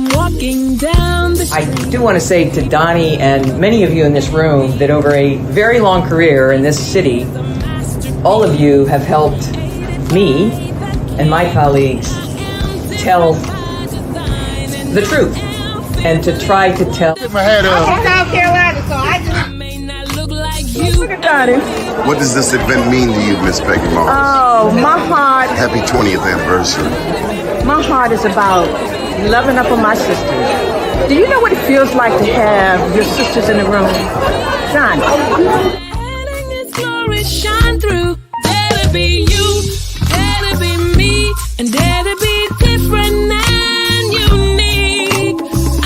I'm walking down the I do want to say to Donnie and many of you in this room that over a very long career in this city, all of you have helped me and my colleagues tell the truth and to try to tell. Get my head up. I'm from South Carolina, so I just may not look like you. look at Donnie. What does this event mean to you, Miss Peggy Mars? Oh, my heart, Happy 20th anniversary. my heart is about loving up on my sisters. Do you know what it feels like to have your sisters in the room? Donnie. Letting its glory shine through. Dare to be you, dare to be me, and dare to be different and unique.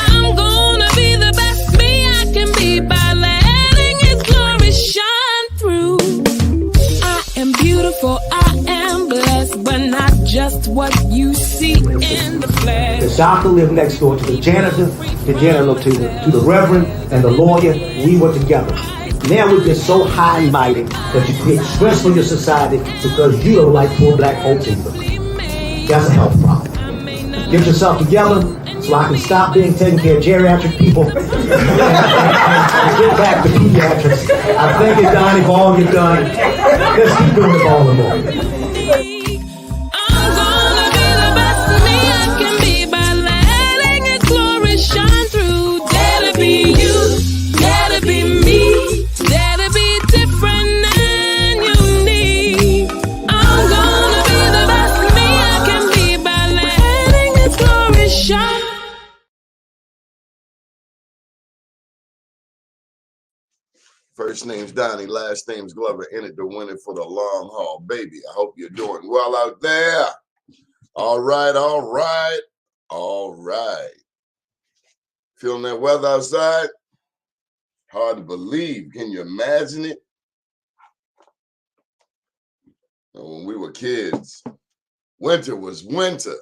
I'm gonna be the best me I can be by letting its glory shine through. I am beautiful, I am blessed, but not just what you see in the flesh. The doctor lived next door to the janitor lived to the reverend and the lawyer. We were together. Now we're just so high and mighty that you create stress for your society because you don't like poor black folks either. That's a health problem. Get yourself together so I can stop being taking care of geriatric people and get back to pediatrics. I thank you, Donnie, for all you've done. Let's keep doing it for all the more. First name's Donnie, last name's Glover, in it to win it for the long haul. Baby, I hope you're doing well out there. All right, all right, all right. Feeling that weather outside? Hard to believe. Can you imagine it? When we were kids, winter was winter.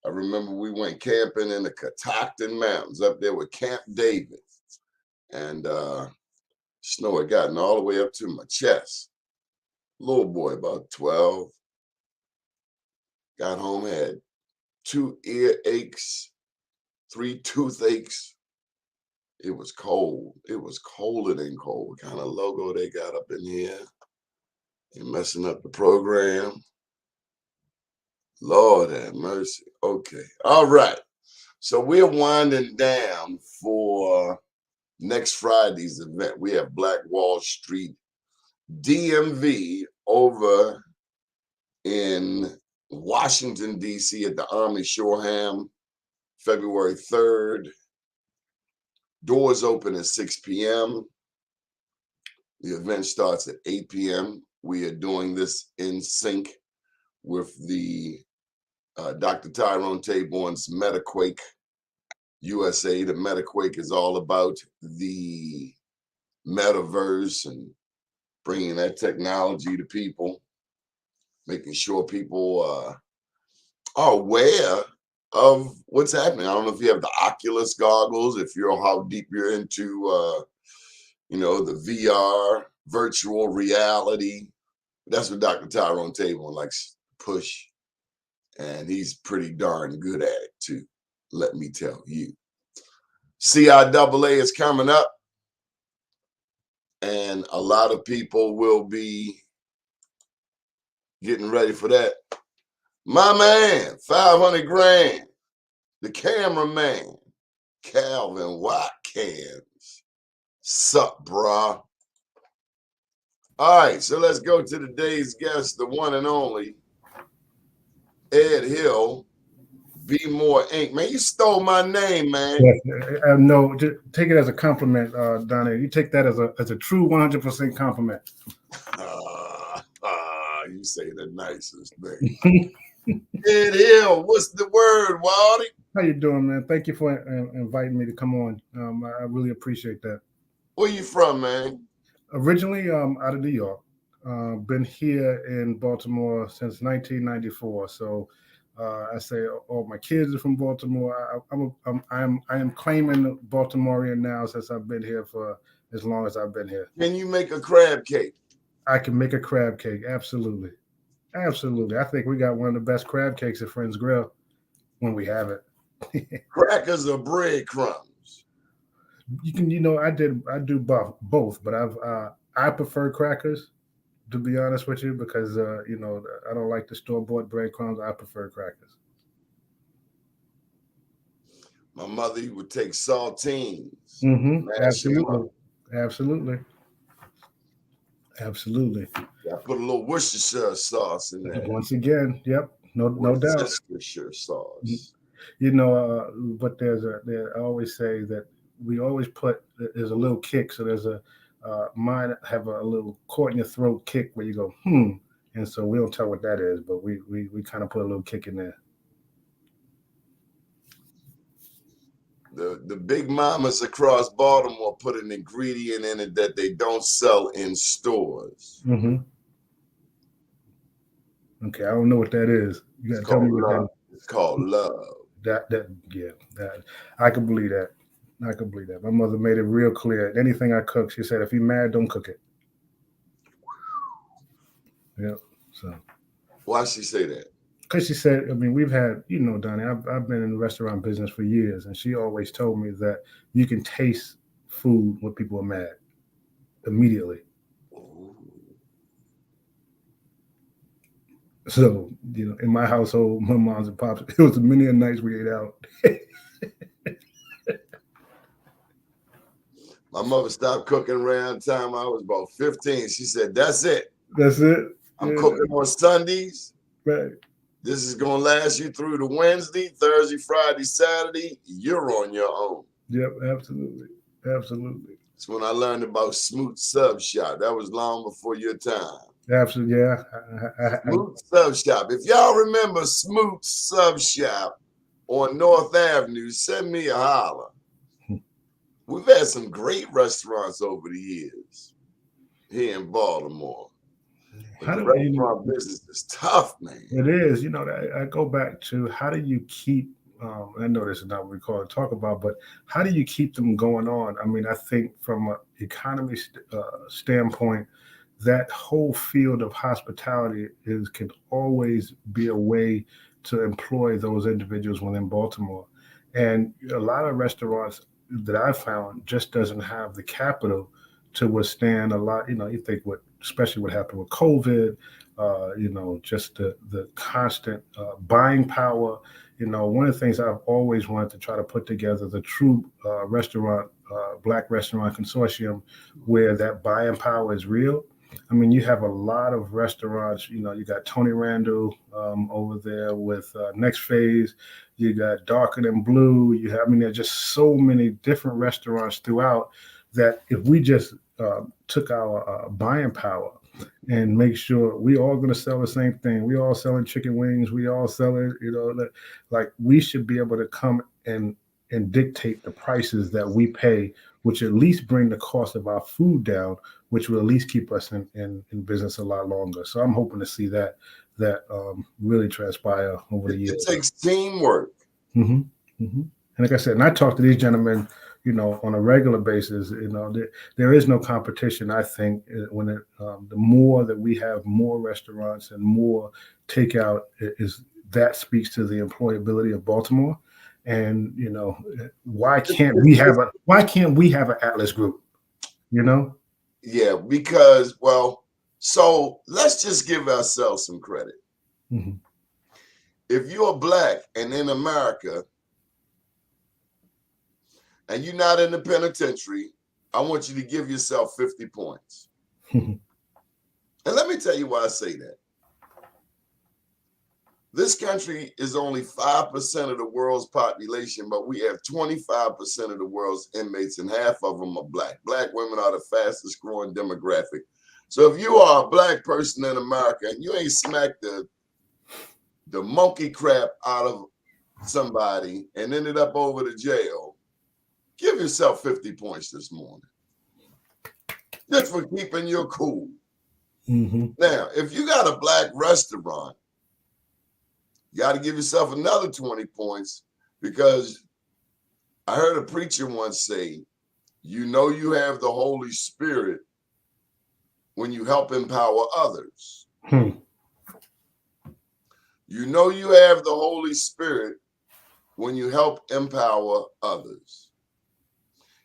I remember we went camping in the Catoctin Mountains up there with Camp David. And snow had gotten all the way up to my chest. Little boy, about 12. Got home, had 2 ear aches, 3 toothaches. It was cold. It was colder than cold. What kind of logo they got up in here? They're messing up the program. Lord have mercy. Okay. All right. So we're winding down for next Friday's event. We have Black Wall Street DMV over in Washington, D.C. at the Army Shoreham, February 3rd. Doors open at 6 p.m. The event starts at 8 p.m. We are doing this in sync with the Dr. Tyrone Taborn's MetaQuake USA. The MetaQuake is all about the metaverse and bringing that technology to people, making sure people are aware of what's happening. I don't know if you have the Oculus goggles, if you're how deep you're into, the VR, virtual reality. That's what Dr. Tyrone Taborn likes to push, and he's pretty darn good at it too. Let me tell you. CIAA is coming up, and a lot of people will be getting ready for that. My man, 500 grand, the cameraman, Calvin Watkins. Sup, brah? All right, so let's go to today's guest, the one and only Ed Hill, BMore Inc. Man, you stole my name, man. Yes, no, just take it as a compliment, Donnie. You take that as a true 100% compliment. You say the nicest thing. Ed Hill, what's the word, Waldy? How you doing, man? Thank you for inviting me to come on. I really appreciate that. Where you from, man? Originally, out of New York. Been here in Baltimore since 1994. So I say all my kids are from Baltimore. I am claiming Baltimorean now since I've been here for as long as I've been here. Can you make a crab cake? I can make a crab cake. Absolutely. Absolutely. I think we got one of the best crab cakes at Friends Grill when we have it. Crackers or breadcrumbs? You can, I do both, but I prefer crackers, to be honest with you, because I don't like the store-bought breadcrumbs. I prefer crackers. My mother would take saltines, Mm-hmm. mash them up. Absolutely. I put a little Worcestershire sauce in there. Once again, yep, no doubt. Worcestershire sauce. But I always say that we always there's a little kick. So there's mine have a little caught in your throat kick where you go, and so we don't tell what that is, but we kind of put a little kick in there. The big mamas across Baltimore put an ingredient in it that they don't sell in stores. Mm-hmm. Okay, I don't know what that is. You gotta tell me what that is. It's called love. That I can believe that. My mother made it real clear. Anything I cook, she said, if you're mad, don't cook it. Yeah. So. Why she say that? Because she said, we've had, Donnie, I've been in the restaurant business for years, and she always told me that you can taste food when people are mad immediately. So, in my household, my moms and pops, it was many a nights we ate out. My mother stopped cooking around the time I was about 15. She said, that's it. That's it. I'm cooking on Sundays. Right. This is going to last you through to Wednesday, Thursday, Friday, Saturday. You're on your own. Yep, absolutely. That's when I learned about Smoot Sub Shop. That was long before your time. Absolutely, yeah. Smoot Sub Shop. If y'all remember Smoot Sub Shop on North Avenue, send me a holler. We've had some great restaurants over the years here in Baltimore. The restaurant business is tough, man. It is. I go back to how do you keep, I know this is not what we call it talk about, but how do you keep them going on? I think from an economy standpoint, that whole field of hospitality can always be a way to employ those individuals within Baltimore. And a lot of restaurants that I found just doesn't have the capital to withstand a lot. You think especially what happened with COVID, just the constant buying power. One of the things I've always wanted to try to put together the true Black restaurant consortium where that buying power is real. You have a lot of restaurants, you got Tony Randall over there with Next Phase, you got Darker Than Blue, there's just so many different restaurants throughout that if we just took our buying power and make sure we all going to sell the same thing, we all selling chicken wings, we all selling, like we should be able to come and dictate the prices that we pay, which at least bring the cost of our food down, which will at least keep us in business a lot longer. So I'm hoping to see that really transpire over the years. It takes teamwork. Mm-hmm. Mm-hmm. And like I said, and I talk to these gentlemen, on a regular basis. There is no competition. I think when the more that we have more restaurants and more takeout, that speaks to the employability of Baltimore. And why can't we have an Atlas Group? Yeah, because so let's just give ourselves some credit. Mm-hmm. If you're Black and in America and you're not in the penitentiary, I want you to give yourself 50 points. And let me tell you why I say that. This country is only 5% of the world's population, but we have 25% of the world's inmates, and half of them are Black. Black women are the fastest growing demographic. So if you are a Black person in America and you ain't smacked the monkey crap out of somebody and ended up over to jail, give yourself 50 points this morning. Just for keeping your cool. Mm-hmm. Now, if you got a Black restaurant, you got to give yourself another 20 points, because I heard a preacher once say, you have the Holy Spirit when you help empower others. Hmm. You have the Holy Spirit when you help empower others.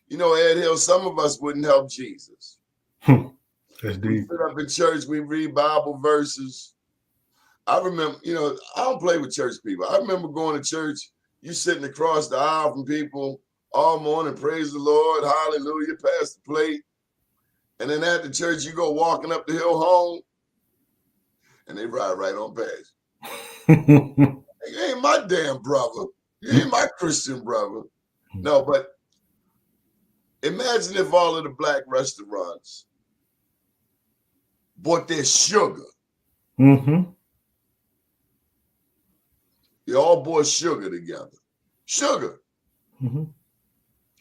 You know, Ed Hill, some of us wouldn't help Jesus. That's We deep. sit up in church, we read Bible verses. I remember, you know, I don't play with church people. I remember going to church, you sitting across the aisle from people all morning, praise the Lord, hallelujah, pass the plate. And then at the church, you go walking up the hill home, and they ride right on past you. You ain't my damn brother. You ain't my Christian brother. No, but imagine if all of the black restaurants bought their sugar. Mm-hmm. They all bought sugar together. Sugar. Mm-hmm.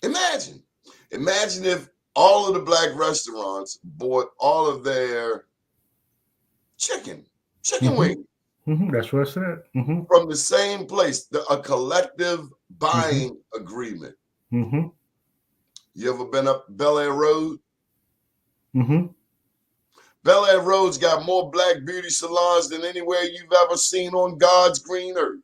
Imagine if all of the black restaurants bought all of their chicken Mm-hmm. wings Mm-hmm. That's what I said. Mm-hmm. from the same place, a collective buying agreement. Mm-hmm. You ever been up Bel Air Road? Mm-hmm. Bel Air Road's got more black beauty salons than anywhere you've ever seen on God's green earth.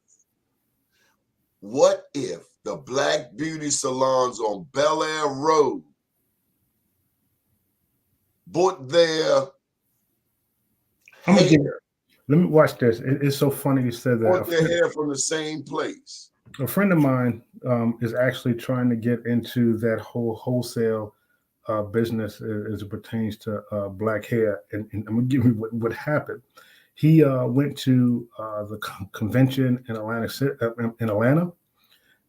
What if the black beauty salons on Bel Air Road bought their hair? Let me watch this. It's so funny you said that. Bought their hair from the same place. A friend of mine is actually trying to get into that whole wholesale business as it pertains to black hair. And I'm going to give you what happened. He went to the convention in Atlanta.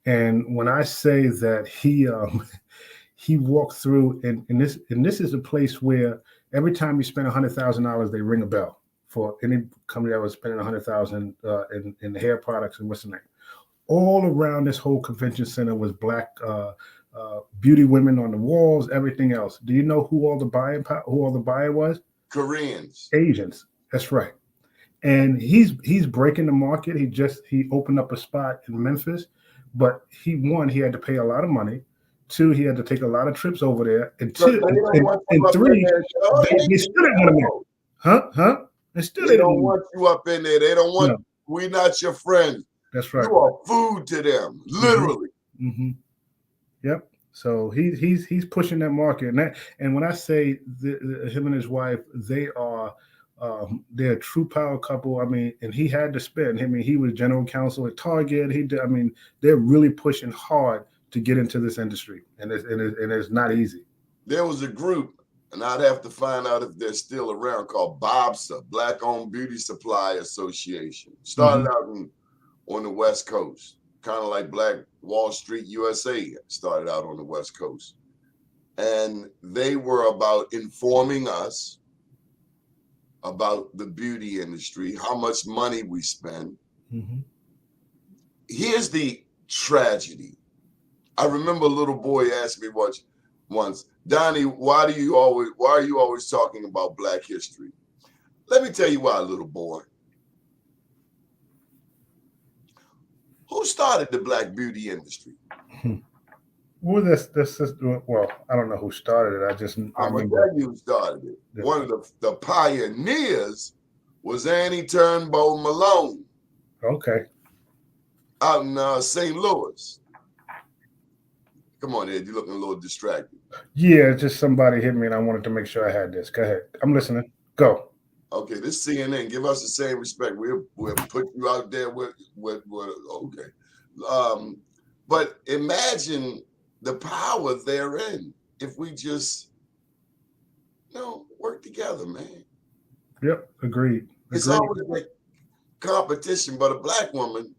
And when I say that he walked through, and this is a place where every time you spend $100,000, they ring a bell for any company that was spending $100,000 in hair products and what's the name. All around this whole convention center was black beauty women on the walls, everything else. Do you know who all the buyer was? Koreans. Asians. That's right. And he's breaking the market. He opened up a spot in Memphis, but he had to pay a lot of money. 2, he had to take a lot of trips over there. And 3, they still didn't want to marry. Huh? They don't want you up in there. They don't want. We're not your friends. That's right. You are food to them, literally. Mm-hmm. Yep. So he's pushing that market, and when I say him and his wife, they're a true power couple. I mean, and he had to spend. I mean, he was general counsel at Target. They're really pushing hard to get into this industry, and it's not easy. There was a group, and I'd have to find out if they're still around, called BOBSA, Black Owned Beauty Supply Association. Started out on the West Coast, kind of like Black Wall Street USA started out on the West Coast. And they were about informing us about the beauty industry, how much money we spend. Mm-hmm. Here's the tragedy. I remember a little boy asked me once, Donnie, why are you always talking about Black history? Let me tell you why, little boy. Who started the black beauty industry? Well, I don't know who started it. I'm going to tell you who started it. Yeah. One of the pioneers was Annie Turnbow Malone. Okay. Out in St. Louis. Come on, Ed, you're looking a little distracted. Yeah, just somebody hit me and I wanted to make sure I had this. Go ahead. I'm listening. Go. Okay, this CNN. Give us the same respect. We'll put you out there with okay. But imagine the power therein if we just work together, man. Yep, agreed. It's always like competition, but a black woman,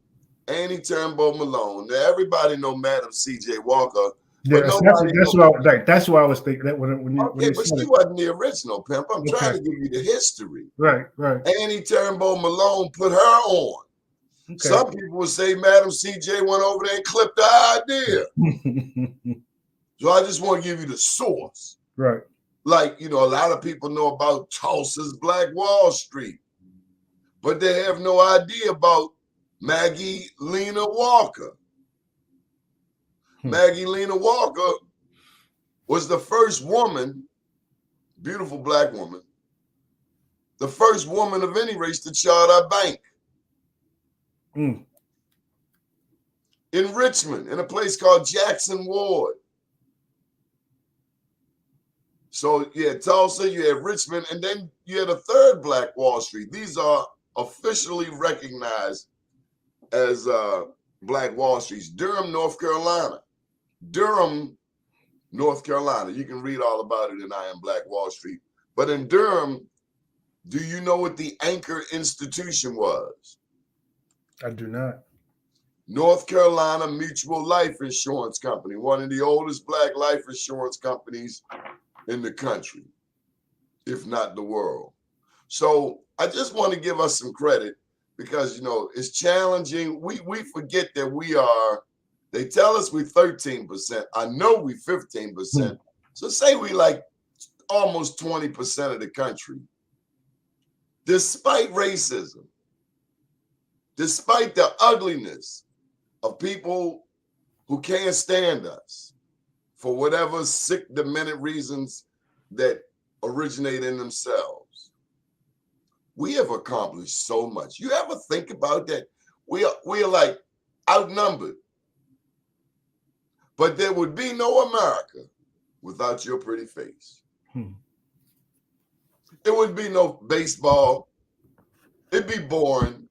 Annie Turnbow Malone. Now everybody know Madam C.J. Walker. Yeah, that's why I was thinking that when but she wasn't the original pimp. I'm trying to give you the history. Right. Annie Turnbow Malone put her on. Okay. Some people would say Madam C.J. went over there and clipped the idea. So I just want to give you the source. Right. Like, a lot of people know about Tulsa's Black Wall Street, but they have no idea about Maggie Lena Walker. Maggie Lena Walker was the first woman, beautiful black woman, the first woman of any race to charter a bank. in Richmond, in a place called Jackson Ward. So you had Tulsa, you had Richmond, and then you had a third Black Wall Street. These are officially recognized as Black Wall Streets. Durham, North Carolina. Durham, North Carolina. You can read all about it in I Am Black Wall Street. But in Durham, do you know what the anchor institution was? I do not. North Carolina Mutual Life Insurance Company, one of the oldest Black life insurance companies in the country, if not the world. So I just want to give us some credit because, you know, it's challenging. We forget that we are, they tell us we're 13%. I know we 15%. So say we like almost 20% of the country. Despite racism, despite the ugliness of people who can't stand us for whatever sick, demented reasons that originate in themselves, we have accomplished so much. You ever think about that? We are like outnumbered. But there would be no America without your pretty face. There would be no baseball. It'd be boring.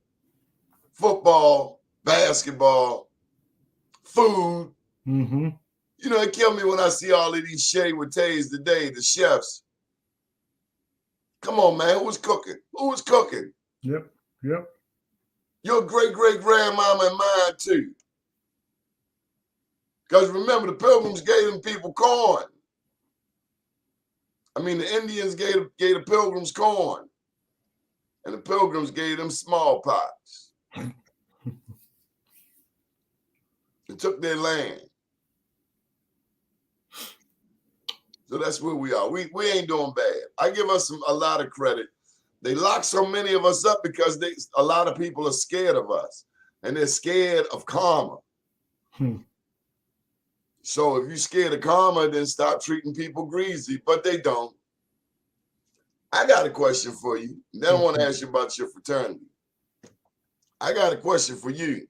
Football, basketball, food. You know, it killed me when I see all of these Shea Wattays today, the chefs. Come on, man, who was cooking? Who was cooking? Yep. Your great-great-grandmama and mine, too. Because remember, the Pilgrims gave them people corn. I mean, the Indians gave the Pilgrims corn. And the Pilgrims gave them smallpox. They took their land. So that's where we are. We ain't doing bad. I give us a lot of credit. They lock so many of us up because a lot of people are scared of us. And they're scared of karma. So if you're scared of karma, then stop treating people greasy. But they don't. I got a question for you. Then I want to ask you about your fraternity. I got a question for you.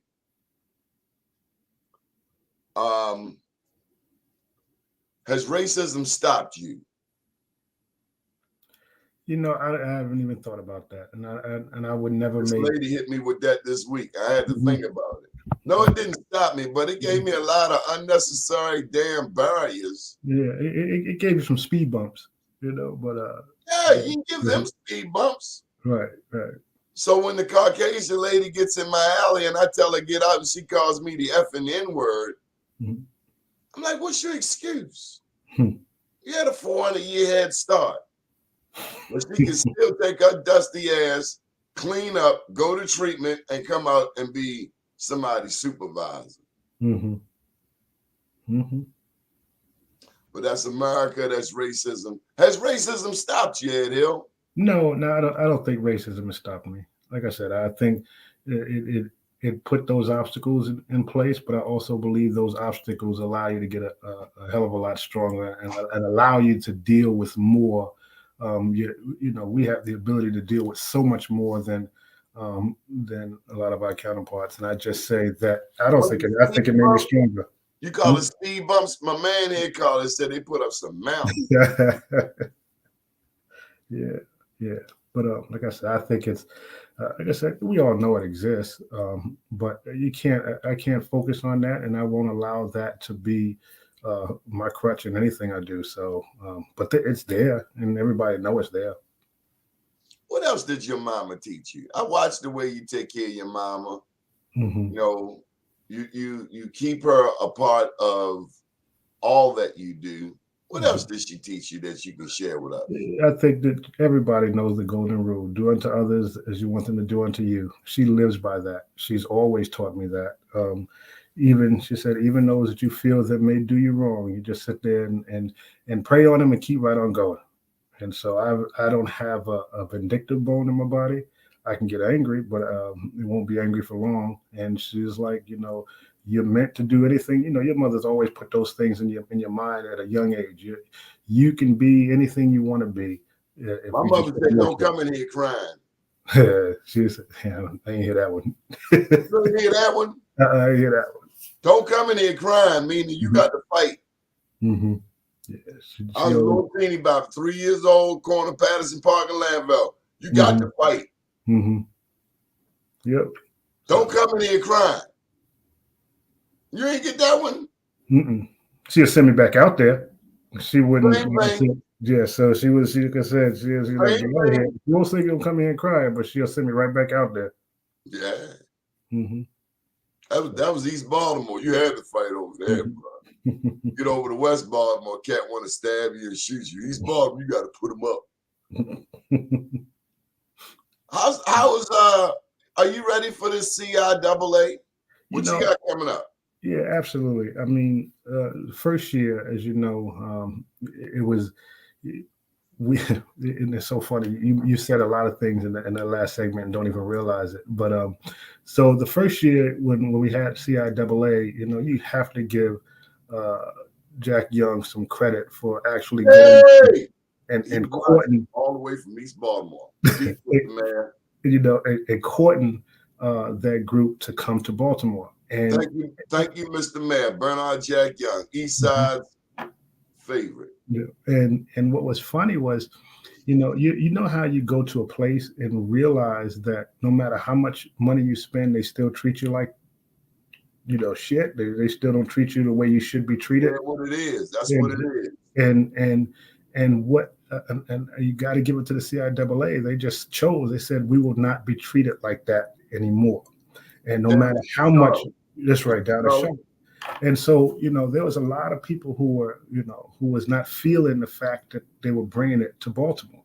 Has racism stopped you? You know, I haven't even thought about that, and I would never This make. lady hit me with that this week. I had to think about it. No, it didn't stop me, but it gave me a lot of unnecessary damn barriers. Yeah, it gave you some speed bumps, you know, but yeah, you can give them speed bumps. Right. So when the Caucasian lady gets in my alley and I tell her get out and she calls me the F and N word, I'm like, what's your excuse? You had a 400-year head start. But she can still take her dusty ass, clean up, go to treatment, and come out and be somebody's supervisor. But that's America, that's racism. Has racism stopped you, Ed Hill? No, I don't think racism has stopped me. Like I said, I think it put those obstacles in place, but I also believe those obstacles allow you to get a hell of a lot stronger and allow you to deal with more. You know, we have the ability to deal with so much more than a lot of our counterparts. And I just say that I think it made me stronger. You call it speed bumps? My man here called it, said they put up some mountains. Yeah. But like I said, I think it's like I said, we all know it exists, but I can't focus on that, and I won't allow that to be my crutch in anything I do. So, but it's there, and everybody knows it's there. What else did your mama teach you? I watched the way you take care of your mama. You know, you keep her a part of all that you do. What else did she teach you that you can share with us? I think that everybody knows the golden rule: do unto others as you want them to do unto you. She lives by that. She's always taught me that. She said, even those that you feel that may do you wrong, you just sit there and pray on them and keep right on going. And so I don't have a vindictive bone in my body. I can get angry, but it won't be angry for long. And she's like, you know, you're meant to do anything. You know, your mother's always put those things in your mind at a young age. You can be anything you want to be. My mother said, don't come in here crying. She said, yeah, I didn't hear that one. You didn't hear that one? I didn't hear that one. Don't come in here crying, meaning you got to fight. Mm-hmm. Yeah, I was a little teeny, about 3 years old, corner Patterson Park in Landville. You got to fight. Mm-hmm. Yep. Don't come in here crying. You ain't get that one? Mm-mm. She'll send me back out there. She wouldn't. Same thing. Yeah, so she was. She said she was like, Same "Go ahead. thing. You won't say you'll come here and cry, but she'll send me right back out there." Yeah. Mm-hmm. That was East Baltimore. You had to fight over there, bro. Get over to West Baltimore, cat want to stab you and shoot you. East Baltimore, you got to put them up. Are you ready for this CIAA? What you got coming up? Yeah, absolutely. I mean, the first year, as you know, it was and it's so funny. You said a lot of things in the last segment and don't even realize it. But so the first year when we had CIAA, you have to give Jack Young some credit for actually going and courting all the way from East Baltimore, and courting that group to come to Baltimore. And thank you, Mr. Mayor, Bernard Jack Young, East Side's favorite. Yeah. And what was funny was, you know how you go to a place and realize that no matter how much money you spend, they still treat you like, shit. They still don't treat you the way you should be treated. That's what it is. That's what it is. And what and you got to give it to the CIAA. They just chose. They said we will not be treated like that anymore. And no matter how much, that's right, down the show. And so, there was a lot of people who were, who was not feeling the fact that they were bringing it to Baltimore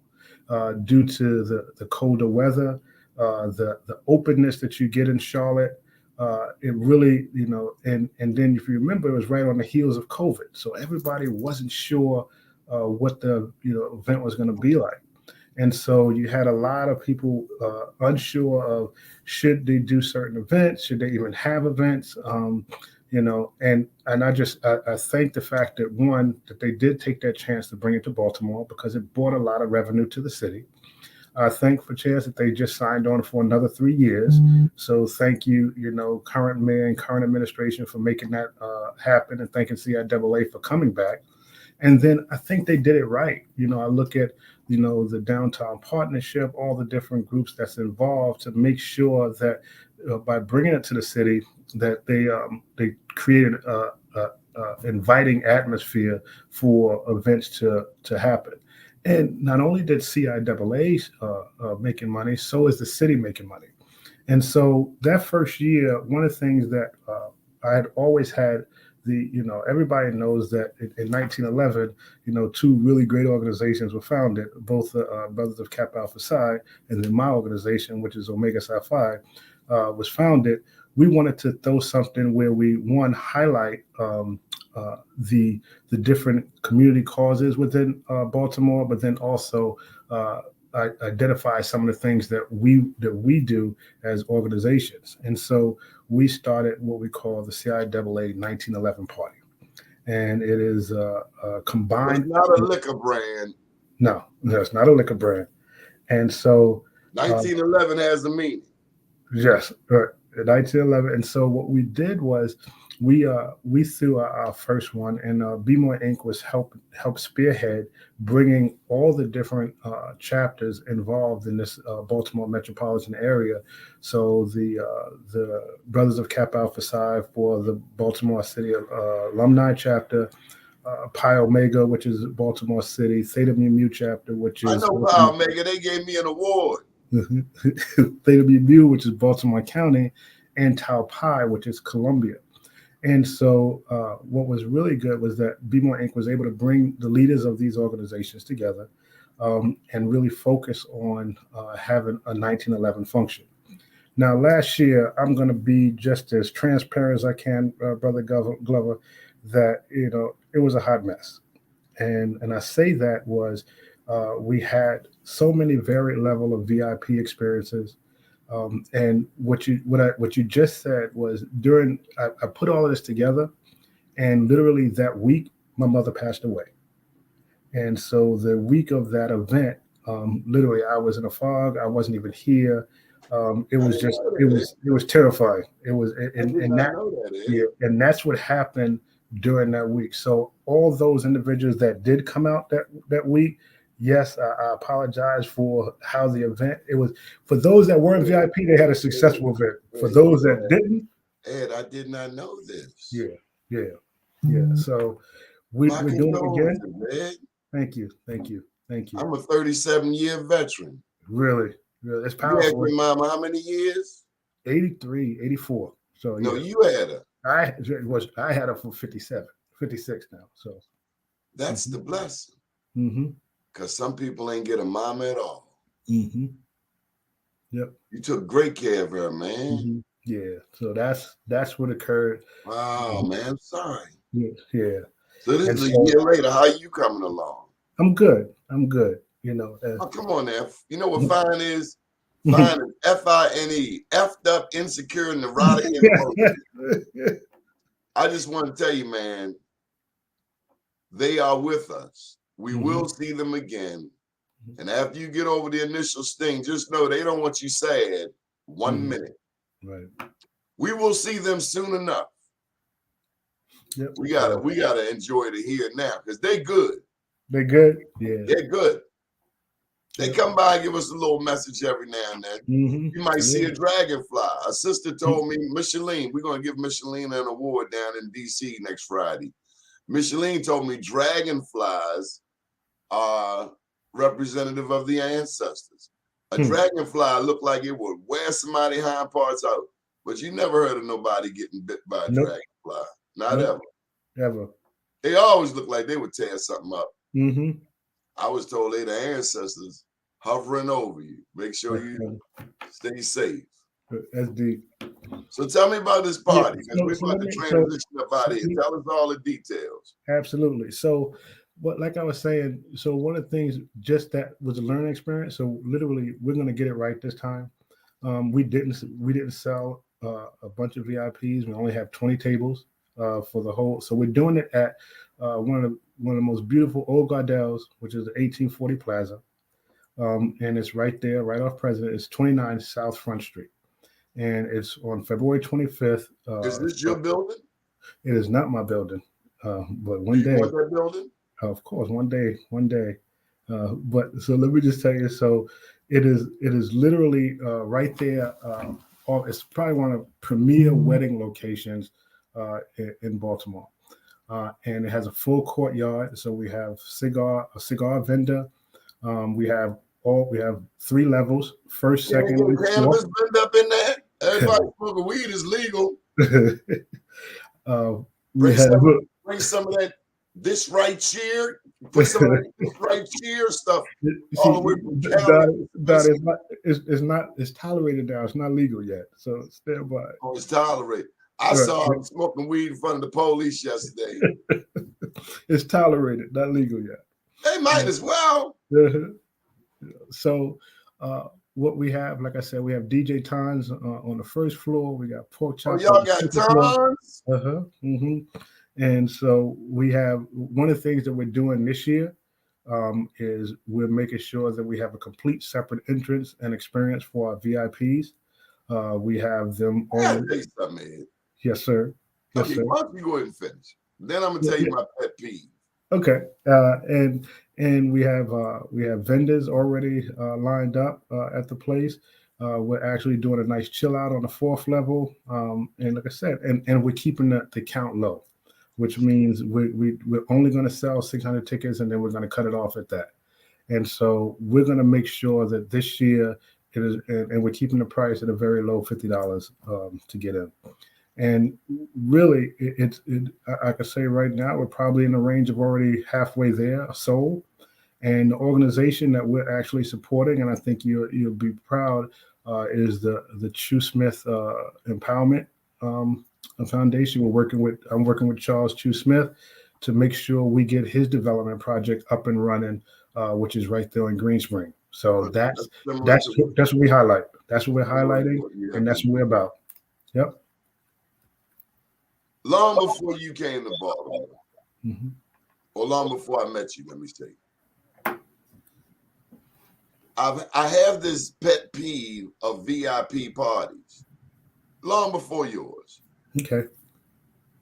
due to the colder weather, the openness that you get in Charlotte. It really, and then if you remember, it was right on the heels of COVID. So everybody wasn't sure what the, event was going to be like. And so you had a lot of people unsure of should they do certain events, should they even have events, and I thank the fact that that they did take that chance to bring it to Baltimore because it brought a lot of revenue to the city. I thank for chance that they just signed on for another 3 years. So thank you, current mayor and current administration for making that happen, and thanking CIAA for coming back. And then I think they did it right. I look at, the downtown partnership, all the different groups that's involved to make sure that by bringing it to the city, that they created a inviting atmosphere for events to happen. And not only did CIAA making money, so is the city making money. And so that first year, one of the things that I had always had everybody knows that in 1911, two really great organizations were founded, both Brothers of Kappa Alpha Psi and then my organization, which is Omega Psi Phi, was founded. We wanted to throw something where we, highlight the different community causes within Baltimore, but then also identify some of the things that we do as organizations. And so we started what we call the CIAA 1911 party, and it is combined. It's not a liquor brand. No, it's not a liquor brand. And so 1911 has a meaning. Yes, 1911. And so what we did was we threw our first one, and BMore Inc. was help spearhead bringing all the different chapters involved in this Baltimore metropolitan area. So the Brothers of Kappa Alpha Psi for the Baltimore City alumni chapter, Pi Omega, which is Baltimore City, Theta Mu Mu chapter, which is I know Pi Omega. They gave me an award. Theta Mu Mu, which is Baltimore County, and Tau Pi, which is Columbia. And so what was really good was that BMore Inc. was able to bring the leaders of these organizations together and really focus on having a 1911 function. Now, last year, I'm going to be just as transparent as I can, Brother Glover, that, it was a hot mess. And I say that was we had so many varied level of VIP experiences. And what you just said was I put all of this together, and literally that week my mother passed away. And so the week of that event, literally I was in a fog. I wasn't even here. It was just it was terrifying. It was and that know that, yeah, and that's what happened during that week. So all those individuals that did come out that week, yes, I apologize for how the event. It was for those that weren't VIP, they had a successful event. For those that didn't, Ed, I did not know this. yeah. So we're doing it again. Man. Thank you. I'm a 37-year veteran. Really, it's You powerful. had your mama how many years? 83, 84. So No, yeah. you had her. I had her for 57, 56 now. So that's the blessing. Mm-hmm. Because some people ain't get a mama at all. Mm-hmm. Yep. You took great care of her, man. Mm-hmm. Yeah. So that's what occurred. Wow, man. Sorry. Yeah. So this is a year later. How you coming along? I'm good. You know. Oh, come on, F. You know what fine is? Fine is F-I-N-E. F'd up, insecure, neurotic, and I just want to tell you, man, they are with us. We will see them again. And after you get over the initial sting, just know they don't want you sad 1 minute. Right. We will see them soon enough. Yep. We gotta enjoy the here and now because they're good. They're good. Yeah. They're good. They come by and give us a little message every now and then. You might see a dragonfly. A sister told me, Micheline, we're going to give Micheline an award down in D.C. next Friday. Micheline told me dragonflies are representative of the ancestors. A dragonfly looked like it would wear somebody's hind parts out, but you never heard of nobody getting bit by a dragonfly. Not ever. Ever. They always look like they would tear something up. Mm-hmm. I was told they the ancestors hovering over you. Make sure you stay safe. That's deep. So tell me about this party, because we're about to transition up out of here. Tell us all the details. Absolutely. So, but like I was saying, so one of the things just that was a learning experience. So literally, we're going to get it right this time. We didn't sell a bunch of VIPs. We only have 20 tables for the whole. So we're doing it at one of the most beautiful old Gardels, which is the 1840 Plaza. And it's right there, right off President. It's 29 South Front Street. And it's on February 25th. Is this your building? It is not my building. But one day. You want that building? Of course, one day. But so let me just tell you, so it is literally right there. It's probably one of the premier wedding locations in Baltimore. And it has a full courtyard. So we have a cigar vendor. We have 3 levels: first, second, and cannabis blend up in there. Everybody smoking weed is legal. Bring some of that. This right cheer. Put some of that this right cheer stuff all the way from it's tolerated now. It's not legal yet, so stand by. Oh, it's tolerated. I saw him smoking weed in front of the police yesterday. It's tolerated, not legal yet. They might as well. So what we have, like I said, we have DJ Tons on the first floor. We got pork chops. Oh, y'all got Tons? And so we have one of the things that we're doing this year is we're making sure that we have a complete separate entrance and experience for our VIPs. We have them on. Yes, sir. Yes, sir. Why don't you go ahead and finish? Then I'm gonna tell you my pet peeve. Okay, and we have vendors already lined up at the place. We're actually doing a nice chill out on the 4th level, and like I said, and we're keeping the count low, which means we're only going to sell 600 tickets, and then we're going to cut it off at that. And so we're going to make sure that this year it is, and we're keeping the price at a very low $50 to get in. And really, I could say right now, we're probably in the range of already halfway there, sold. And the organization that we're actually supporting, and I think you'll be proud, is the Chu Smith Empowerment Foundation. I'm working with Charles Chu Smith to make sure we get his development project up and running, which is right there in Greenspring. So that's what we highlight. That's what we're highlighting, and that's what we're about. Yep. Long before you came to Baltimore, or long before I met you, let me say, I have this pet peeve of VIP parties long before yours. Okay.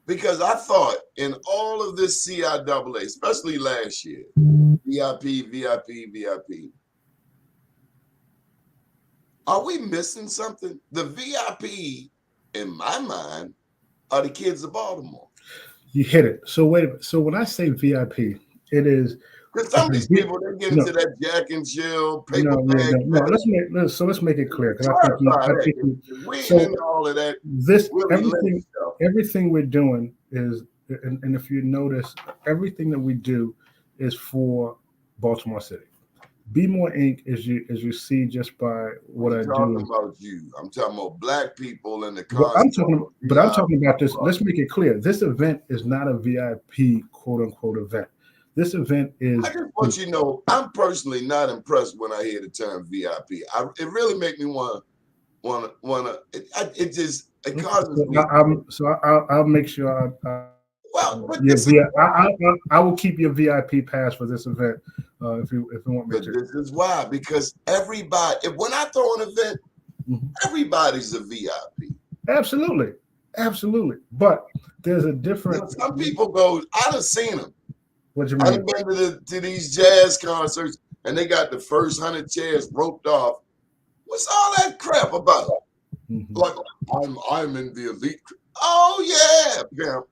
Because I thought in all of this CIAA, especially last year, VIP. Are we missing something? The VIP, in my mind, are the kids of Baltimore. You hit it. So wait a minute. So when I say VIP, it is Because some of these people, they get into that Jack and Jill, paper bag. No. Let's make it clear. Because we ain't into all of that. Everything we're doing is, and if you notice, everything that we do is for Baltimore City. BMore Inc. as you see just by what I do. I'm talking about you. I'm talking about Black people in the I'm talking about this. Let's make it clear. This event is not a VIP quote unquote event. This event is. I just want you to know, I'm personally not impressed when I hear the term VIP. It really makes me wanna. It just causes me. I'll make sure. I will keep your VIP pass for this event if you want me to. This is why, because everybody, when I throw an event, everybody's a VIP. Absolutely. But there's a difference. Some people go. I done seen them. What you mean? I've been to these jazz concerts and they got the first 100 chairs roped off. What's all that crap about? Like I'm in the elite. Oh yeah, pimp.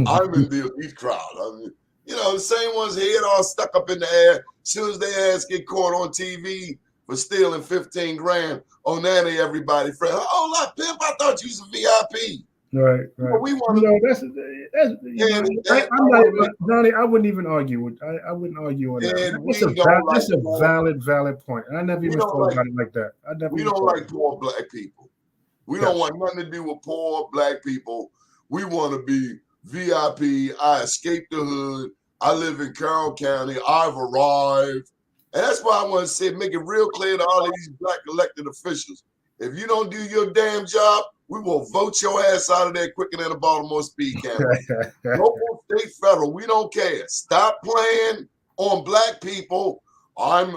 I'm in the elite crowd. I mean, the same ones head all stuck up in the air. As soon as their ass get caught on TV for stealing 15 grand, oh now they everybody friend. Oh look, pimp, I thought you was a VIP. Right. But we want Johnny, I wouldn't even argue with. I wouldn't argue on that. That's a valid point. And I never even thought about it like that. We don't like poor Black people. We don't want nothing to do with poor Black people. We want to be VIP. I escaped the hood. I live in Carroll County. I've arrived. And that's why I want to say, make it real clear to all of these Black elected officials. If you don't do your damn job, we will vote your ass out of there quicker than a Baltimore speed camera. Local, state, federal, we don't care. Stop playing on Black people. I'm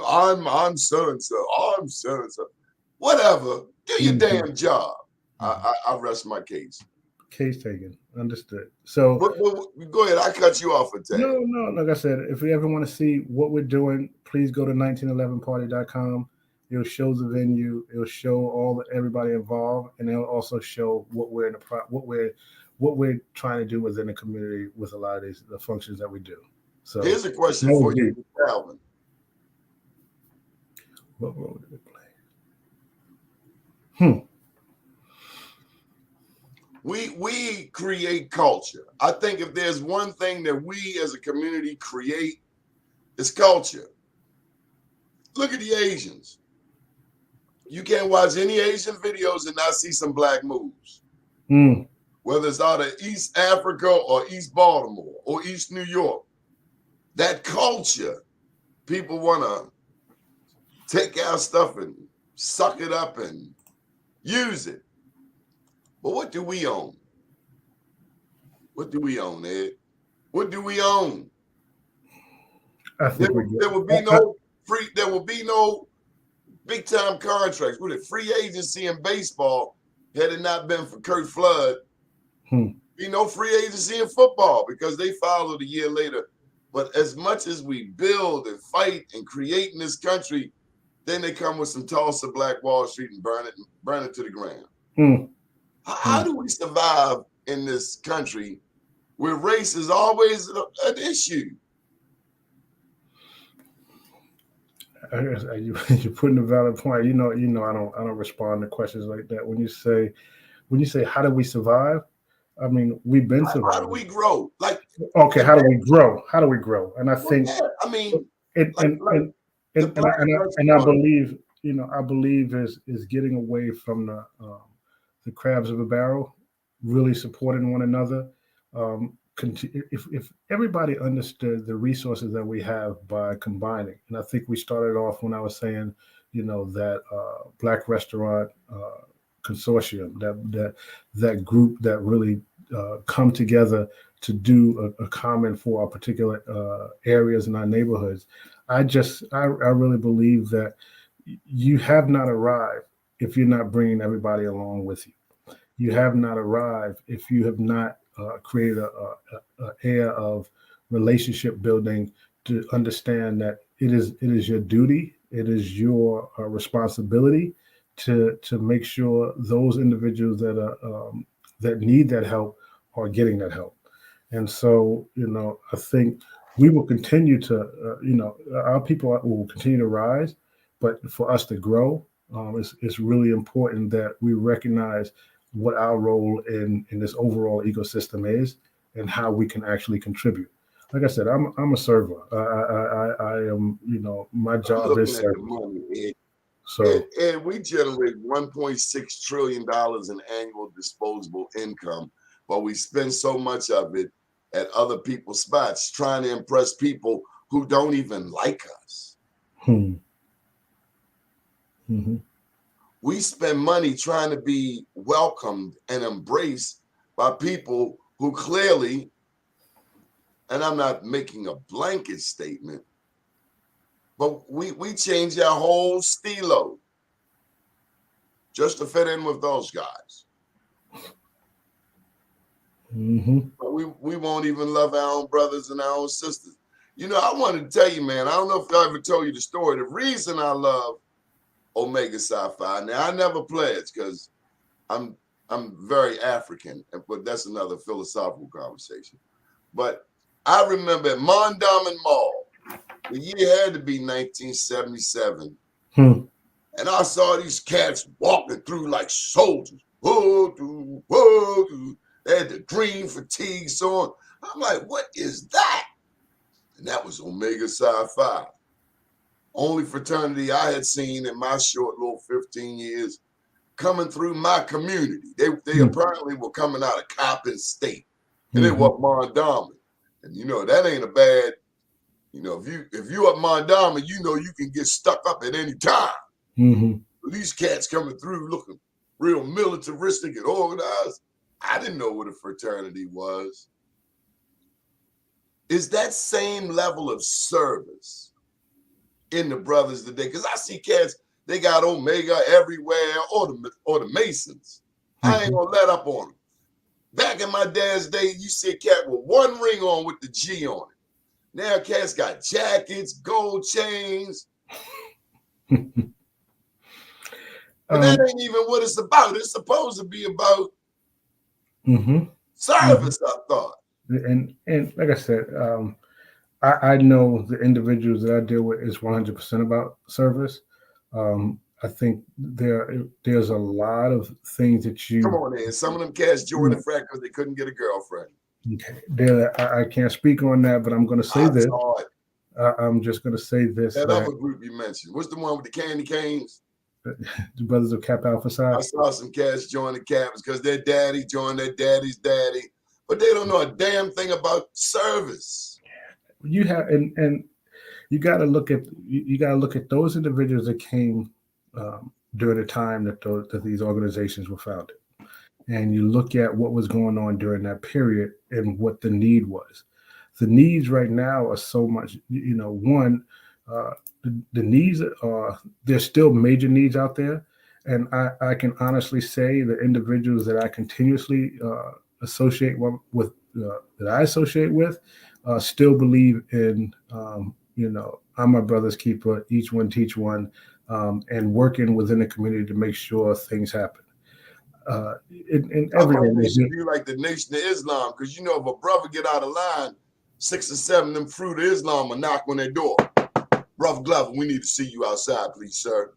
so and so. I'm so and so. Whatever. Do your damn job. I rest my case. Case taken. Understood. So go ahead. I cut you off for that. No. Like I said, if you ever want to see what we're doing, please go to 1911party.com. It'll show the venue. It'll show everybody involved, and it'll also show what we're trying to do within the community with a lot of the functions that we do. So here's a question for you, Calvin. What role did it play? We create culture. I think if there's one thing that we as a community create, it's culture. Look at the Asians. You can't watch any Asian videos and not see some Black moves. Whether it's out of East Africa or East Baltimore or East New York. That culture, people want to take our stuff and suck it up and use it. But what do we own? What do we own, Ed? What do we own? There will be no big time contracts with it. Free agency in baseball, had it not been for Kurt Flood, be no free agency in football because they followed a year later. But as much as we build and fight and create in this country, then they come with some toss of Black Wall Street and burn it to the ground. How do we survive in this country where race is always an issue? You're putting a valid point. I don't respond to questions like that. When you say how do we survive? I mean, we've been surviving. How do we grow? How do we grow? How do we grow? And I think I believe, I believe is getting away from the crabs of a barrel, really supporting one another. If everybody understood the resources that we have by combining, and I think we started off when I was saying, that Black Restaurant Consortium, that group that really come together to do a comment for our particular areas in our neighborhoods. I really believe that you have not arrived if you're not bringing everybody along with you. You have not arrived if you have not created a air of relationship building to understand that it is your duty, it is your responsibility to make sure those individuals that are that need that help are getting that help. And so, I think we will continue to, our people will continue to rise, but for us to grow, it's really important that we recognize what our role in this overall ecosystem is and how we can actually contribute. Like I said, I'm a server. I am, my job is Looking at the serving. money, Ed. So And we generate $1.6 trillion in annual disposable income, but we spend so much of it at other people's spots trying to impress people who don't even like us. We spend money trying to be welcomed and embraced by people who clearly, and I'm not making a blanket statement, but we change our whole stilo just to fit in with those guys. But we won't even love our own brothers and our own sisters. I wanted to tell you, man, I don't know if I ever told you the story. The reason I love Omega Psi-Phi, now I never pledged because I'm very African, but that's another philosophical conversation. But I remember at Mondawmin Mall, the year had to be 1977. And I saw these cats walking through like soldiers. Whoa, whoa. They had the green fatigues on. I'm like, what is that? And that was Omega Psi-Phi. Only fraternity I had seen in my short little 15 years coming through my community. They apparently were coming out of Coppin State. And they were up Mondawmin. And that ain't a bad, if you up Mondawmin, you can get stuck up at any time. These cats coming through looking real militaristic and organized. I didn't know what a fraternity was. Is that same level of service in the brothers today? Because I see cats, they got Omega everywhere, or the Masons. I ain't gonna let up on them. Back in my dad's day, you see a cat with one ring on with the G on it. Now cats got jackets, gold chains. But that ain't even what it's about. It's supposed to be about service, I thought. And like I said, I know the individuals that I deal with is 100% about service. I think there's a lot of things that you come on in. Some of them cats joined the frat because they couldn't get a girlfriend. Okay, I can't speak on that, but I'm going to say this. I'm just going to say this. That other group you mentioned, what's the one with the candy canes? The Brothers of Kappa Alpha Psi. I saw some cats join the Kappas because their daddy joined their daddy's daddy, but they don't know a damn thing about service. You have, and you got to look at those individuals that came during the time that these organizations were founded, and you look at what was going on during that period and what the need was. The needs right now are so much. One. The needs are, there's still major needs out there. And I can honestly say the individuals that I continuously associate with that I associate with still believe in, I'm my brother's keeper, each one teach one, and working within the community to make sure things happen. In every you like the Nation of Islam, because if a brother get out of line, 6 or 7 of them fruit of Islam will knock on their door. Brother Glover, we need to see you outside, please, sir.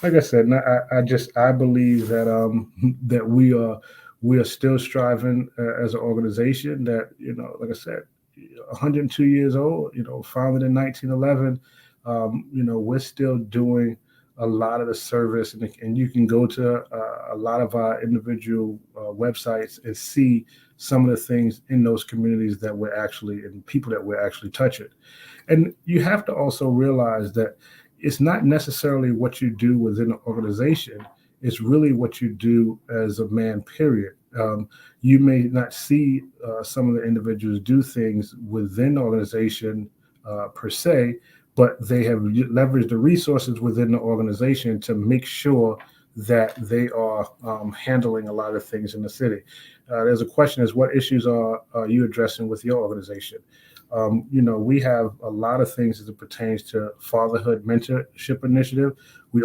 Like I said, I believe that that we are still striving as an organization that, like I said, 102 years old, founded in 1911. We're still doing a lot of the service, and you can go to a lot of our individual websites and see some of the things in those communities that we're actually, and people that we're actually touching. And you have to also realize that it's not necessarily what you do within an organization. It's really what you do as a man, period, You may not see some of the individuals do things within the organization per se, but they have leveraged the resources within the organization to make sure that they are handling a lot of things in the city. There's a question: is what issues are you addressing with your organization? We have a lot of things as it pertains to fatherhood mentorship initiative. We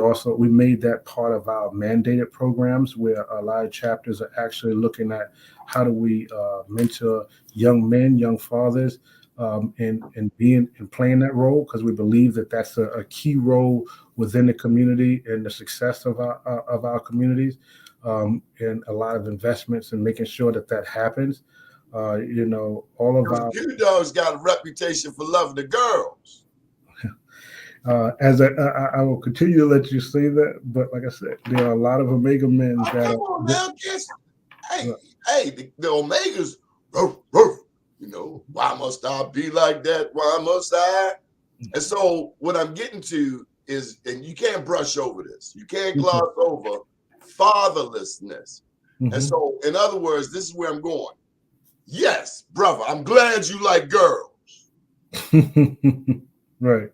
made that part of our mandated programs, where a lot of chapters are actually looking at how do we mentor young men, young fathers, and playing that role, because we believe that that's a key role within the community and the success of our communities, and a lot of investments in making sure that happens. All of our You dogs got a reputation for loving the girls. I will continue to let you say that, but like I said, there are a lot of Omega men that Come on now, kids. Hey, the Omegas, roof, roof. Why must I be like that? Why must I? And so what I'm getting to is, and you can't brush over this. You can't gloss over fatherlessness. And so, in other words, this is where I'm going. Yes, brother, I'm glad you like girls. Right.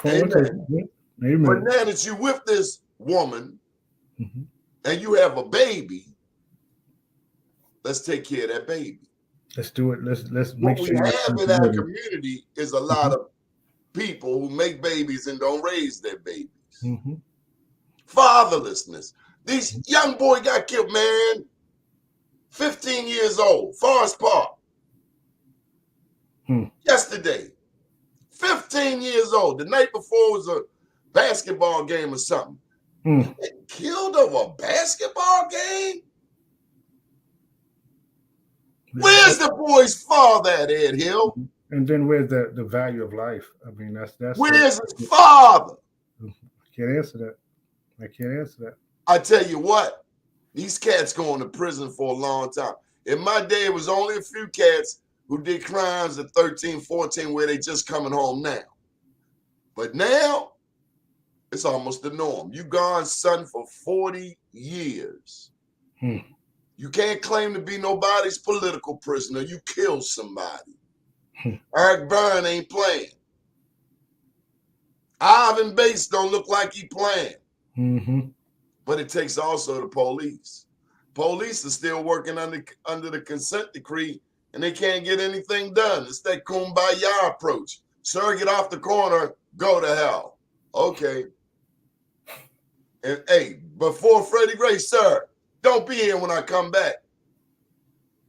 Amen. Amen. But now that you're with this woman and you have a baby, let's take care of that baby. Let's do it. Let's What make we sure have in our community is a lot of people who make babies and don't raise their babies. Fatherlessness. These young boy got killed, man. 15 years old, Forest Park. Yesterday. 15 years old. The night before was a basketball game or something. Killed over a basketball game? Where's the boy's father at, Ed Hill? And then where's the value of life? I mean, that's where's his father? I can't answer that. I tell you what, these cats going to prison for a long time. In my day, it was only a few cats who did crimes at 13, 14, where they just coming home now. But now, it's almost the norm. You gone, son, for 40 years. You can't claim to be nobody's political prisoner. You killed somebody. Eric Byrne ain't playing. Ivan Bates don't look like he playing. But it takes also the police. Police are still working under the consent decree, and they can't get anything done. It's that kumbaya approach. Sir, get off the corner, go to hell. Okay. And hey, before Freddie Gray, sir, don't be here when I come back.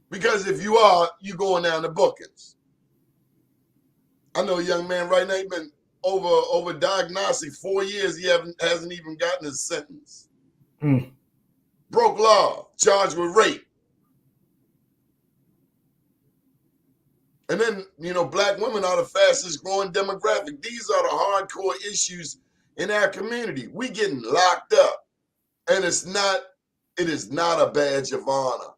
Because if you are, you going down to bookings. I know a young man right now, he been over diagnostic 4 years. He hasn't even gotten his sentence. Broke law, charged with rape. And then, black women are the fastest growing demographic. These are the hardcore issues in our community. We getting locked up. And it is not a badge of honor.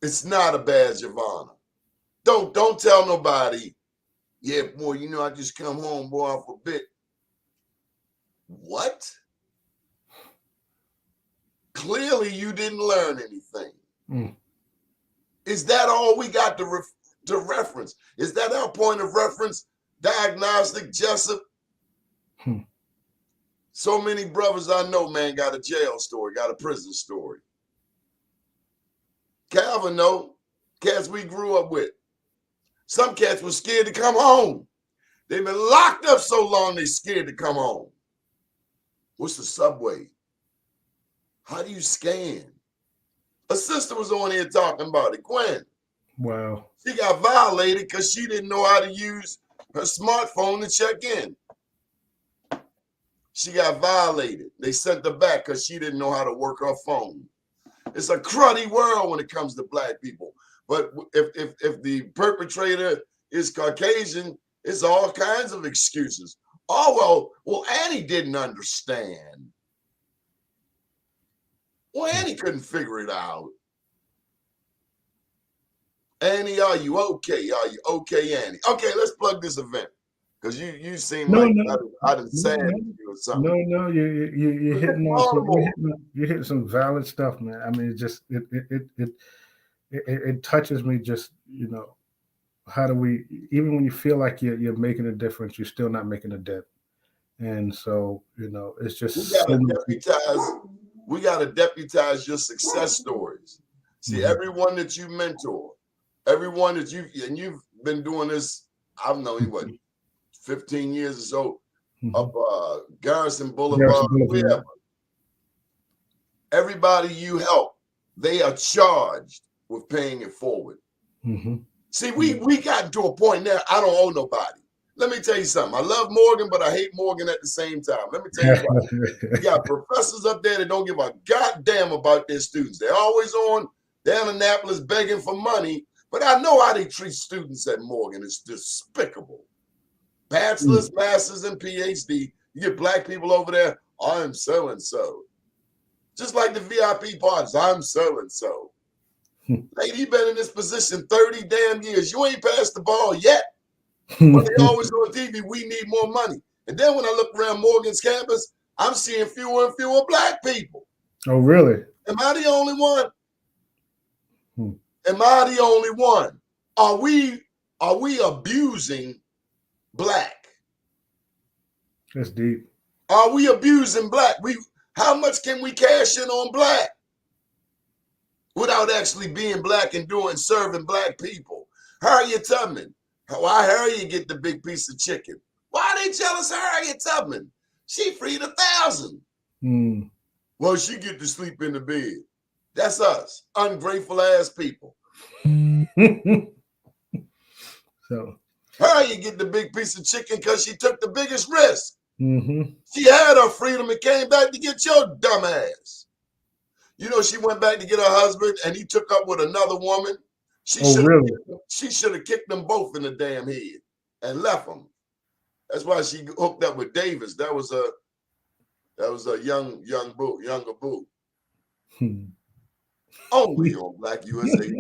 It's not a badge of honor. Don't tell nobody, yeah, boy, I just come home, boy, off a bit. What? Clearly, you didn't learn anything. Is that all we got to reference? Is that our point of reference? Diagnostic, Jessup? So many brothers I know, man, got a jail story, got a prison story. Calvin, know, cats we grew up with. Some cats were scared to come home. They've been locked up so long they scared to come home. What's the subway? How do you scan? A sister was on here talking about it, Gwen. Wow. She got violated because she didn't know how to use her smartphone to check in. She got violated. They sent her back because she didn't know how to work her phone. It's a cruddy world when it comes to black people. But if the perpetrator is Caucasian, it's all kinds of excuses. Oh, well, Annie didn't understand. Well, Annie couldn't figure it out. Annie, are you okay? Are you okay, Annie? Okay, let's plug this event. Because you seem No, like no, I done no, saddened you or something. no. You're hitting on some. You're hitting some valid stuff, man. I mean, it touches me. Just how do we? Even when you feel like you're making a difference, you're still not making a dent. And so it's We just so gotta many. deputize. We gotta deputize your success stories. See, Mhm. everyone that you mentor, everyone that you've been doing this. I've known you 15 years or so up Garrison Boulevard, Garrison Boulevard. wherever. Everybody you help, they are charged with paying it forward. Mm-hmm. See, we gotten to a point now. I don't owe nobody. Let me tell you something. I love Morgan, but I hate Morgan at the same time. Let me tell you why. You got professors up there that don't give a goddamn about their students. They're always on down in Annapolis begging for money, but I know how they treat students at Morgan. It's despicable. Bachelor's, master's, and PhD. You get black people over there, I'm so-and-so. Just like the VIP parties, I'm so-and-so. Lady, you been in this position 30 damn years. You ain't passed the ball yet. But they always on TV, we need more money. And then when I look around Morgan's campus, I'm seeing fewer and fewer black people. Oh, really? Am I the only one? Am I the only one? Are we abusing black? That's deep. Are we abusing black? How much can we cash in on black without actually being black and serving black people? Harriet Tubman. Why Harriet get the big piece of chicken? Why they jealous of Harriet Tubman? She freed 1,000. Well, she get to sleep in the bed. That's us, ungrateful ass people. So Harriet get the big piece of chicken because she took the biggest risk. Mm-hmm. She had her freedom and came back to get your dumb ass. She went back to get her husband and he took up with another woman. She should have kicked them both in the damn head and left them. That's why she hooked up with Davis. That was a younger boo. Only on Black USA.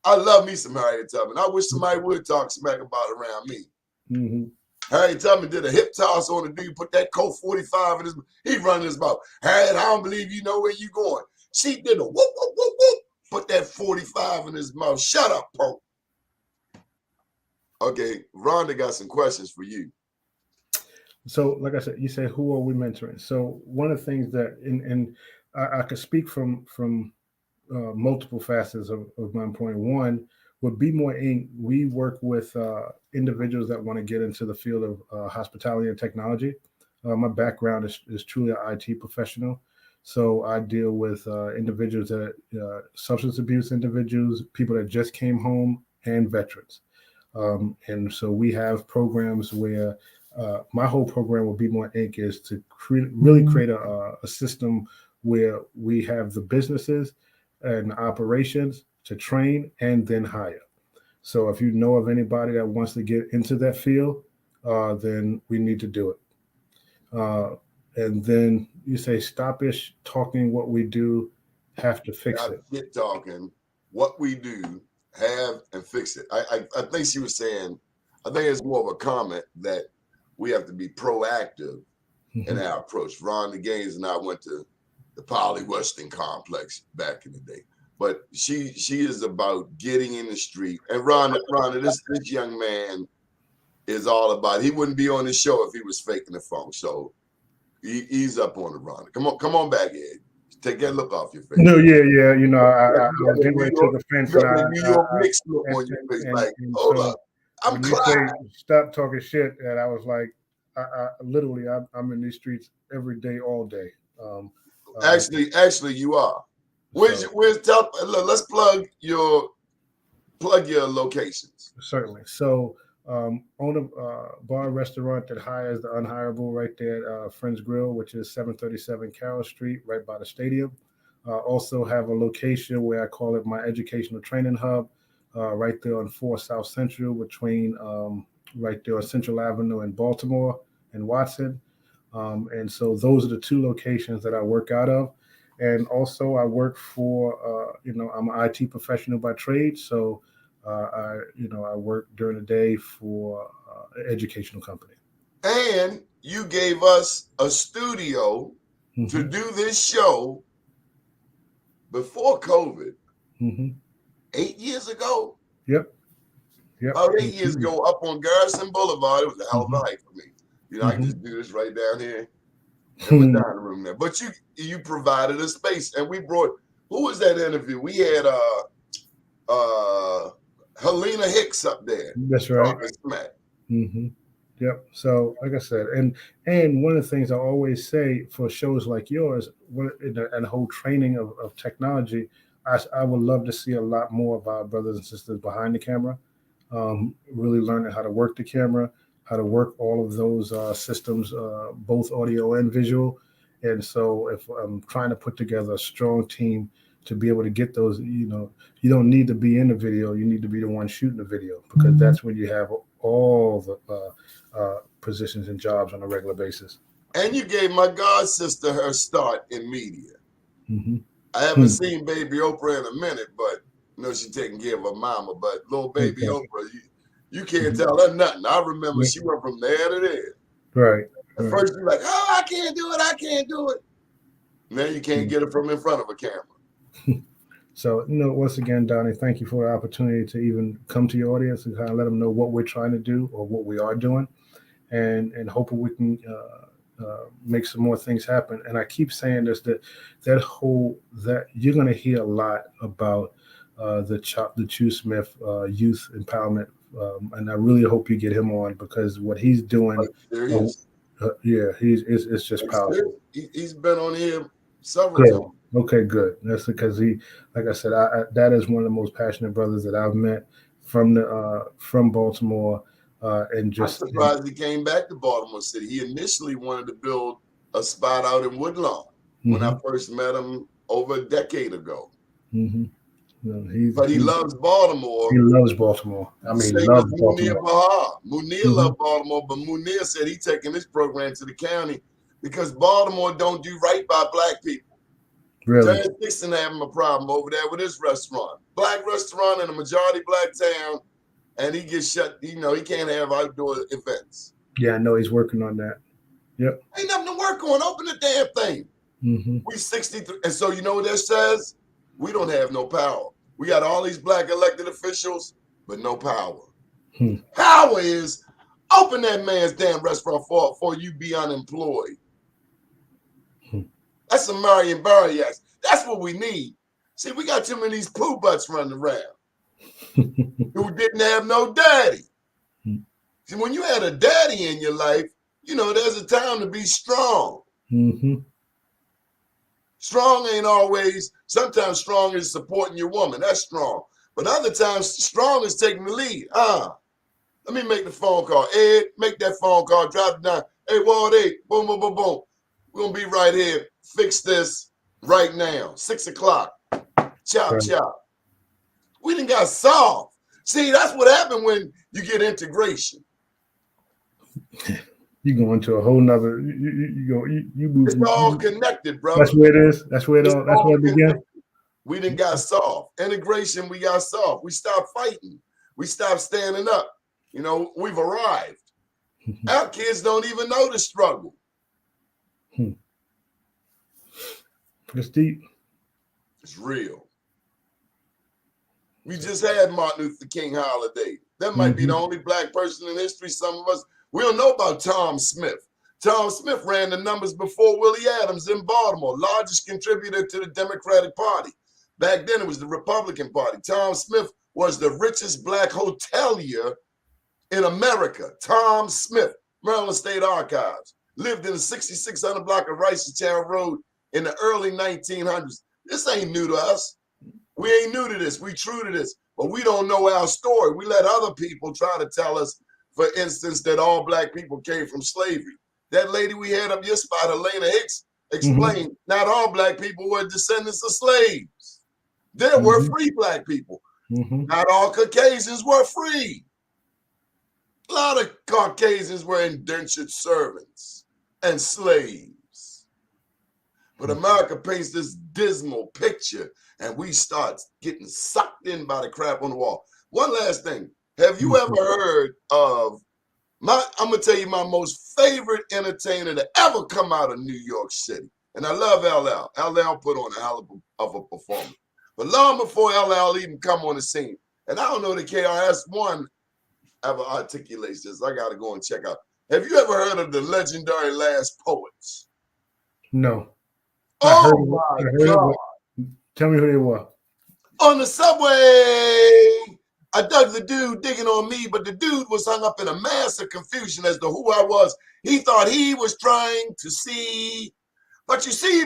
I love me some Harriet Tubman. I wish somebody would talk smack about it around me. Mm-hmm. Harriet Tubman did a hip toss on the dude, put that Colt 45 in his, he running his mouth. Harriet, I don't believe you know where you going. She did a whoop, whoop, whoop, whoop, put that 45 in his mouth. Shut up, punk. Okay, Rhonda got some questions for you. So, like I said, you say, who are we mentoring? So one of the things that, and I could speak from multiple facets of my point. One, with BMore Inc., we work with individuals that want to get into the field of hospitality and technology. My background is truly an IT professional. So I deal with individuals that, substance abuse individuals, people that just came home, and veterans. And so we have programs where my whole program with BMore Inc. is to really create a system where we have the businesses and operations to train and then hire. So if you know of anybody that wants to get into that field, then we need to do it. And then you say, stop ish talking what we do, have to fix it. Get talking what we do, have and fix it. I think she was saying, I think it's more of a comment that we have to be proactive in our approach. Rhonda Gaines and I went to the Poly Western Complex back in the day. But she is about getting in the street. And Rhonda, this young man is all about, he wouldn't be on this show if he was faking the phone. So he's up on it, Rhonda. Come on back, Ed. Take that look off your face. No, yeah. I was getting ready to the fence. You got the New York Knicks look on your face. Like, hold up. I'm crying. Stop talking shit. And I was like, I'm in these streets every day, all day. Actually, you are. Let's plug your locations. Certainly. So own a bar restaurant that hires the unhireable right there at Friends Grill, which is 737 Carroll Street, right by the stadium. Also have a location where I call it my educational training hub, right there on 4 South Central, between right there on Central Avenue in Baltimore and Watson. And so those are the 2 locations that I work out of. And also I work for, I'm an IT professional by trade. So I work during the day for an educational company. And you gave us a studio to Mm-hmm. do this show before COVID, Mm-hmm. 8 years ago. Yep. Yep. About 8 years ago, up on Garrison Boulevard. It was a hell of a Mm-hmm. hike for me. I can Mm-hmm. just do this right down here in my dining room there. But you provided a space, and we brought. Who was that interview? We had Helena Hicks up there. That's right. Talking smack. Mm-hmm. Yep. So, like I said, and one of the things I always say for shows like yours, and the whole training of technology, I would love to see a lot more of our brothers and sisters behind the camera, really learning how to work the camera, how to work all of those systems, both audio and visual. And so, if I'm trying to put together a strong team to be able to get those, you don't need to be in the video. You need to be the one shooting the video, because that's when you have all the positions and jobs on a regular basis. And you gave my god sister her start in media. Mm-hmm. I haven't seen baby Oprah in a minute, but she's taking care of her mama. But little baby Oprah, you can't tell her nothing. I remember she went from there to there. Right. At first you're like, oh, I can't do it. Now you can't get it from in front of a camera. So, once again, Donnie, thank you for the opportunity to even come to your audience and kind of let them know what we're trying to do or what we are doing, and hoping we can make some more things happen. And I keep saying this, that you're going to hear a lot about the Chew Smith youth empowerment, and I really hope you get him on, because what he's doing, it's just powerful. He's been on here several times. Okay, good. That's because like I said, that is one of the most passionate brothers that I've met from Baltimore, and just. I'm surprised he came back to Baltimore City. He initially wanted to build a spot out in Woodlawn when I first met him over a decade ago. Mm-hmm. But he loves Baltimore. He loves Baltimore. I mean, loves Baltimore. Munir loved Baltimore, but Munir said he's taking this program to the county because Baltimore don't do right by black people. Really? Terrence Dixon having a problem over there with his restaurant. Black restaurant in a majority black town, and he gets shut. He can't have outdoor events. Yeah, I know he's working on that. Yep. Ain't nothing to work on. Open the damn thing. Mm-hmm. We 63. And so you know what that says? We don't have no power. We got all these black elected officials, but no power. Power is open that man's damn restaurant for you be unemployed. That's some Marion Barry acts. That's what we need. See, we got too many of these poo butts running around who didn't have no daddy. See, when you had a daddy in your life, there's a time to be strong. Mm-hmm. Strong ain't always, sometimes strong is supporting your woman. That's strong. But other times, strong is taking the lead. Let me make the phone call. Ed, make that phone call. Drop it down. Hey, Ward 8, boom, boom, boom, boom. We're going to be right here. Fix this right now. 6 o'clock. Chop, chop. We done got solved. See, that's what happened when you get integration. You go into a whole nother. You move. It's all connected, bro. That's where it is. That's where it begins. We done got solved. Integration, we got solved. We stopped fighting. We stopped standing up. We've arrived. Our kids don't even know the struggle. It's deep. It's real. We just had Martin Luther King holiday. That might be the only black person in history. Some of us, we don't know about Tom Smith. Tom Smith ran the numbers before Willie Adams in Baltimore, largest contributor to the Democratic Party. Back then, it was the Republican Party. Tom Smith was the richest black hotelier in America. Tom Smith, Maryland State Archives, lived in the 6600 block of Rice-Town Road in the early 1900s. This ain't new to us. We ain't new to this. We true to this. But we don't know our story. We let other people try to tell us, for instance, that all black people came from slavery. That lady we had up your spot, Helena Hicks, explained not all black people were descendants of slaves. There were free black people. Not all Caucasians were free. A lot of Caucasians were indentured servants and slaves. But America paints this dismal picture, and we start getting sucked in by the crap on the wall. One last thing. Have you ever heard of I'm gonna tell you my most favorite entertainer to ever come out of New York City. And I love LL. LL put on a hell of a performance. But long before LL even come on the scene, and I don't know the KRS-One ever articulates this. I gotta go and check out. Have you ever heard of the legendary Last Poets? No. Oh my God. Tell me who they were. On the subway, I dug the dude digging on me, but the dude was hung up in a mass of confusion as to who I was. He thought he was trying to see. But you see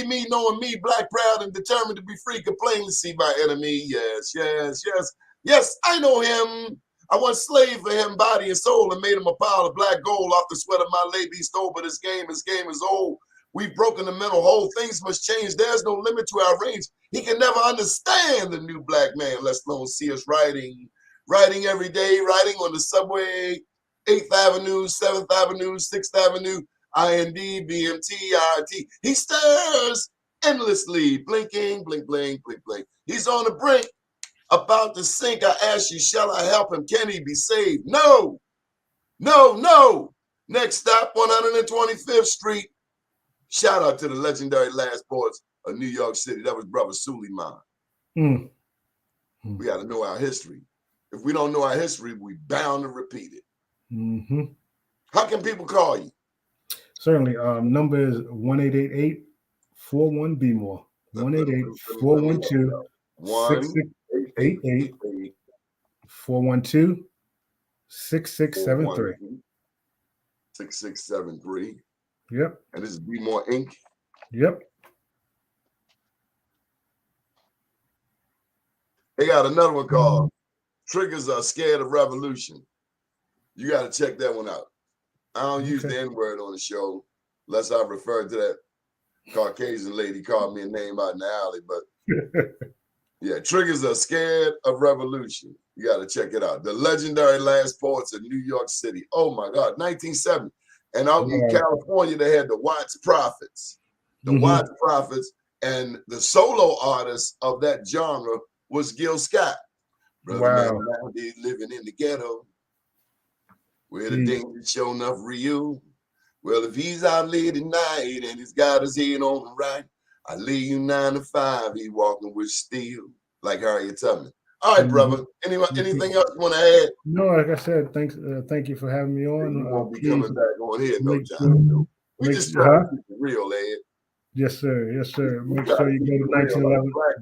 me, knowing me, black, proud, and determined to be free, could plainly see my enemy. Yes, yes, yes. Yes, I know him. I once slaved for him, body and soul, and made him a pile of black gold off the sweat of my labor he stole. But his game is old. We've broken the mental hole. Things must change. There's no limit to our range. He can never understand the new black man, let alone see us writing every day, riding on the subway, 8th Avenue, 7th Avenue, 6th Avenue, IND, BMT, IRT. He stares endlessly, blinking, blink, blink, blink, blink. He's on the brink, about to sink. I ask you, shall I help him? Can he be saved? No, no, no. Next stop, 125th Street. Shout out to the legendary Last Poets of New York City. That was Brother Suleiman. We got to know our history. If we don't know our history, we bound to repeat it. How can people call you? Certainly. Number is 1-888-41-BMore. 1-888-412-6688. 412-6673. 6673. Yep. And this is BMore Inc. Yep. They got another one called Triggers Are Scared of Revolution. You got to check that one out. I don't use the N-word on the show unless I refer to that Caucasian lady called me a name out in the alley. But yeah, Triggers Are Scared of Revolution. You got to check it out. The legendary Last Poets of New York City. Oh my God, 1970. And out in California, they had the Watts Prophets. The Watts Prophets, and the solo artist of that genre was Gil Scott. Brother man, nowadays living in the ghetto, where the danger's show enough real. Well, if he's out late at night and he's got his head on the right, I lay you 9 to 5. He walking with steel, like Harriet Tubman. All right, brother. Anything else you want to add? No, like I said, thank you for having me on. You won't be coming back on here, no time. We just try to keep it real, Ed. Yes, sir. Yes, sir. Make sure you go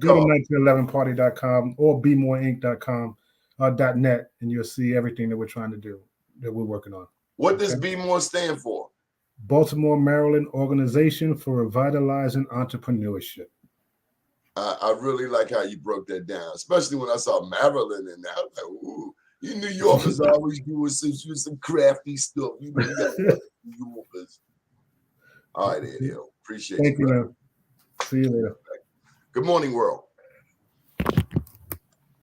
to 1911party.com or BMoreInc.com .net, and you'll see everything that we're trying to do, that we're working on. What does BMore stand for? Baltimore, Maryland Organization for Revitalizing Entrepreneurship. I really like how you broke that down, especially when I saw Maryland in that. I was like, ooh, you New Yorkers always doing some crafty stuff. You know, you got New Yorkers. All right, Ed Hill. Appreciate you. Thank you, man. See you later. Good morning, world.